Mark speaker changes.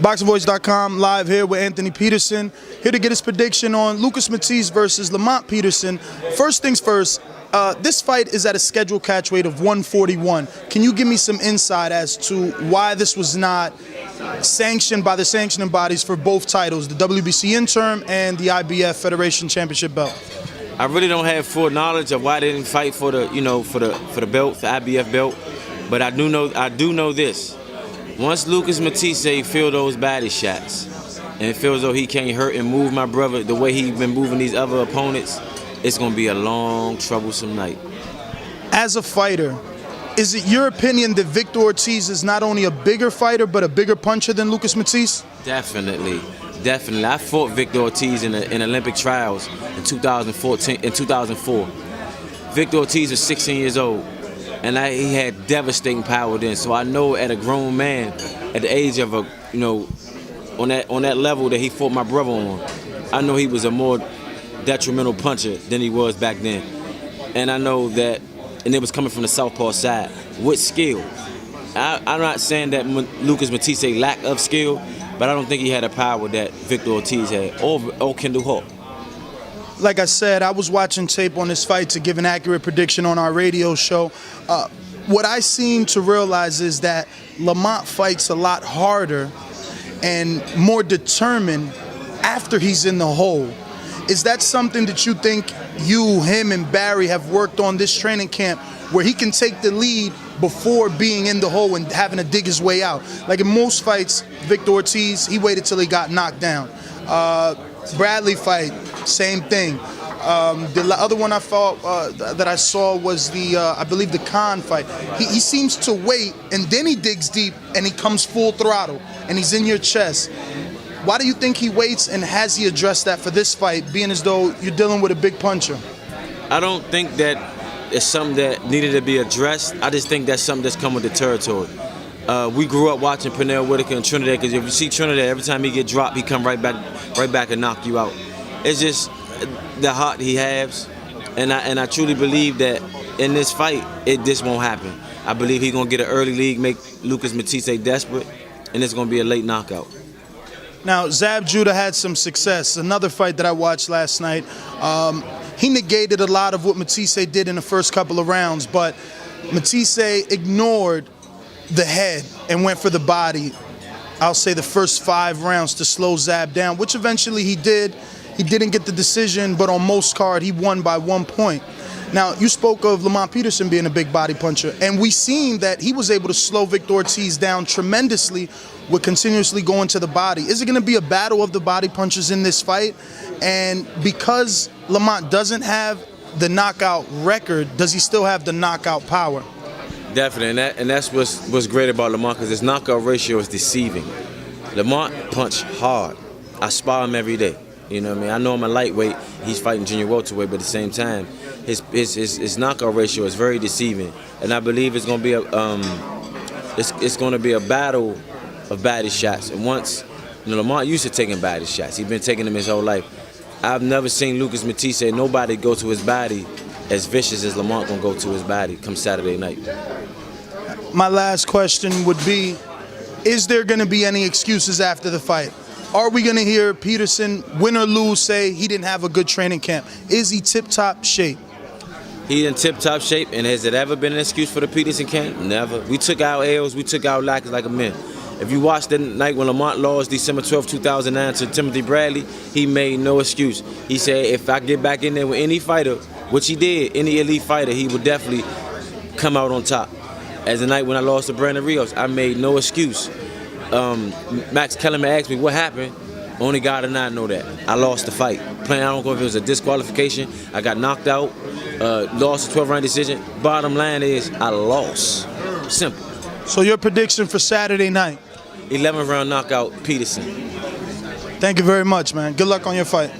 Speaker 1: BoxingVoice.com live here with Anthony Peterson, here to get his prediction on Lucas Matthysse versus Lamont Peterson. First things first, this fight is at a scheduled catch weight of 141. Can you give me some insight as to why this was not sanctioned by the sanctioning bodies for both titles, the WBC interim and the IBF Federation Championship belt?
Speaker 2: I really don't have full knowledge of why they didn't fight for the, for the belt, the IBF belt, but I do know this. Once Lucas Matthysse feel those body shots and feels though he can't hurt and move my brother the way he's been moving these other opponents, it's going to be a long, troublesome night. As a fighter, is it your opinion that Victor Ortiz is not only a bigger fighter but a bigger puncher than Lucas Matthysse? Definitely. Definitely. I fought Victor Ortiz in Olympic trials in 2004. Victor Ortiz was 16 years old. And he had devastating power then. So I know at a grown man, at the age of on that level that he fought my brother on, I know he was a more detrimental puncher than he was back then. And I know that, and it was coming from the southpaw side with skill. I'm not saying that Lucas Matthysse lack of skill, but I don't think he had the power that Victor Ortiz had or Kendall Hawk. Like I said, I was watching tape on this fight to give an accurate prediction on our radio show. What I seem to realize is that Lamont fights a lot harder and more determined after he's in the hole. Is that something that you think you, him, and Barry have worked on this training camp, where he can take the lead before being in the hole and having to dig his way out? Like in most fights, Victor Ortiz, he waited till he got knocked down. Bradley fight, same thing. The other one I thought that I saw was I believe the Khan fight. He seems to wait, and then he digs deep, and he comes full throttle, and he's in your chest. Why do you think he waits, and has he addressed that for this fight, being as though you're dealing with a big puncher? I don't think that it's something that needed to be addressed. I just think that's something that's come with the territory. We grew up watching Pernell Whitaker and Trinidad, because if you see Trinidad, every time he get dropped, he come right back and knock you out. It's just the heart he has, and I truly believe that in this fight, this won't happen. I believe he's gonna get an early lead, make Lucas Matthysse desperate, and it's gonna be a late knockout. Now, Zab Judah had some success. Another fight that I watched last night, he negated a lot of what Matthysse did in the first couple of rounds, but Matthysse ignored the head and went for the body, I'll say the first 5 rounds, to slow Zab down, which eventually he did. He didn't get the decision, but on most card, he won by 1 point. Now, you spoke of Lamont Peterson being a big body puncher, and we seen that he was able to slow Victor Ortiz down tremendously with continuously going to the body. Is it going to be a battle of the body punchers in this fight? And because Lamont doesn't have the knockout record, does he still have the knockout power? Definitely, and that's what's great about Lamont, because his knockout ratio is deceiving. Lamont punch hard. I spar him every day. You know what I mean? I know I'm a lightweight. He's fighting junior welterweight, but at the same time, his knockout ratio is very deceiving. And I believe it's going to be a battle of body shots. And once, Lamont used to taking body shots. He's been taking them his whole life. I've never seen Lucas Matthysse, nobody go to his body as vicious as Lamont gonna go to his body come Saturday night. My last question would be, is there gonna be any excuses after the fight? Are we gonna hear Peterson, win or lose, say he didn't have a good training camp? Is he tip-top shape? He in tip-top shape, and has it ever been an excuse for the Peterson camp? Never. We took our L's, we took our losses like a man. If you watched the night when Lamont lost December 12, 2009 to Timothy Bradley, he made no excuse. He said, if I get back in there with any fighter, which he did, any elite fighter, he would definitely come out on top. As the night when I lost to Brandon Rios, I made no excuse. Max Kellerman asked me what happened. Only God and I know that. I lost the fight. I don't know if it was a disqualification. I got knocked out, lost a 12-round decision. Bottom line is, I lost. Simple. So your prediction for Saturday night? 11th round knockout, Peterson. Thank you very much, man. Good luck on your fight.